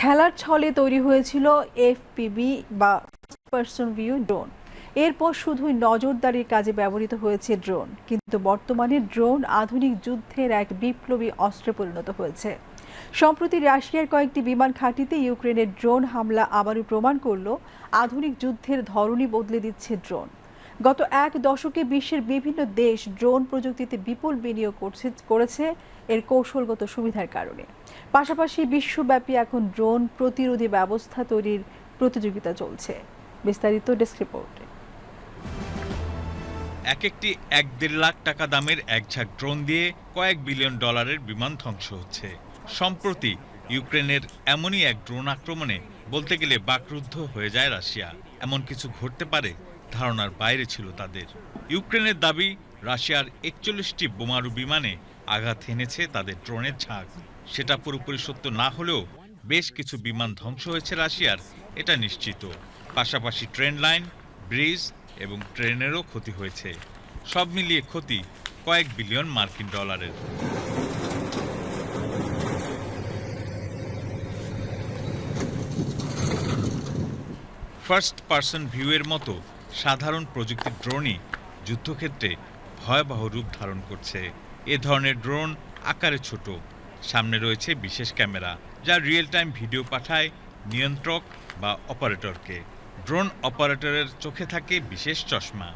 খেলার ছলে তৈরি হয়েছিল এফপিভি বা ফার্স্ট পারসন ভিউ ড্রোন। এরপর শুধুই নজরদারির কাজে ব্যবহৃত হয়েছে ড্রোন, কিন্তু বর্তমানে ড্রোন আধুনিক যুদ্ধের এক বিপ্লবী অস্ত্রে পরিণত হয়েছে। সম্প্রতি রাশিয়ার কয়েকটি বিমান ঘাঁটিতে ইউক্রেনের ড্রোন হামলা আবারও প্রমাণ করল আধুনিক যুদ্ধের ধরনই বদলে দিচ্ছে ড্রোন। গত এক দশকে বিশ্বের বিভিন্ন দেশ ড্রোন প্রযুক্তিতে বিপুল বিনিয়োগ করেছে এর কৌশলগত সুবিধার কারণে। পাশাপাশি বিশ্বব্যাপী এখন ড্রোন প্রতিরোধী ব্যবস্থা তৈরির প্রতিযোগিতা চলছে। বিস্তারিত ডেস্ক রিপোর্টে। একটি ১-১.৫ লাখ টাকা দামের এক ঝাঁক ড্রোন দিয়ে কয়েক বিলিয়ন ডলারের বিমান ধ্বংস হচ্ছে। সম্প্রতি ইউক্রেনের এমনই এক ড্রোন আক্রমণে বলতে গেলে বাকরুদ্ধ হয়ে যায় রাশিয়া। এমন কিছু ঘটতে পারে ধারণার বাইরে ছিল তাদের। ইউক্রেনের দাবি, রাশিয়ার ৪১টি বোমারু বিমানে আঘাত এনেছে তাদের ড্রোনের ঝাঁক। সেটা পুরোপুরি সত্য না হলেও বেশ কিছু বিমান ধ্বংস হয়েছে রাশিয়ার, এটা নিশ্চিত। পাশাপাশি ট্রেন লাইন, ব্রিজ এবং ট্রেনেরও ক্ষতি হয়েছে। সব মিলিয়ে ক্ষতি কয়েক বিলিয়ন মার্কিন ডলারের। ফার্স্ট পারসন ভিউয়ের মতো সাধারণ প্রযুক্তির ড্রোনই যুদ্ধক্ষেত্রে ভয়াবহ রূপ ধারণ করছে। এ ধরনের ড্রোন আকারে ছোট, সামনে রয়েছে বিশেষ ক্যামেরা যা রিয়েল টাইম ভিডিও পাঠায় নিয়ন্ত্রক বা অপারেটরকে। ড্রোন অপারেটরের চোখে থাকে বিশেষ চশমা,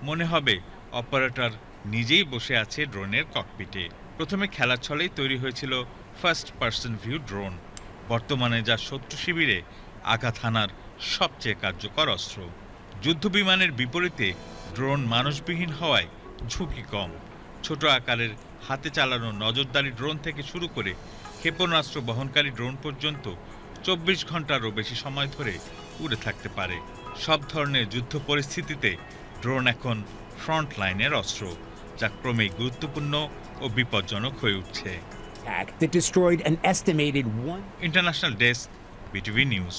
মনে হবে অপারেটর নিজেই বসে আছে ড্রোনের ককপিটে। প্রথমে খেলার ছলেই তৈরি হয়েছিল ফার্স্ট পারসন ভিউ ড্রোন, বর্তমানে যা শত্রু শিবিরে আঘাত হানার সবচেয়ে কার্যকর অস্ত্র। যুদ্ধবিমানের বিপরীতে ড্রোন মানুষবিহীন হওয়ায় ঝুঁকি কম। ছোট আকারের হাতে চালানো নজরদারি ড্রোন থেকে শুরু করে ক্ষেপণাস্ত্র বহনকারী ড্রোন পর্যন্ত ২৪ ঘন্টারও বেশি সময় ধরে উড়ে থাকতে পারে। সব ধরনের যুদ্ধ পরিস্থিতিতে ড্রোন এখন ফ্রন্ট লাইনের অস্ত্র, যা ক্রমেই গুরুত্বপূর্ণ ও বিপজ্জনক হয়ে উঠছে। That destroyed an estimated 1 international desk, BTV news.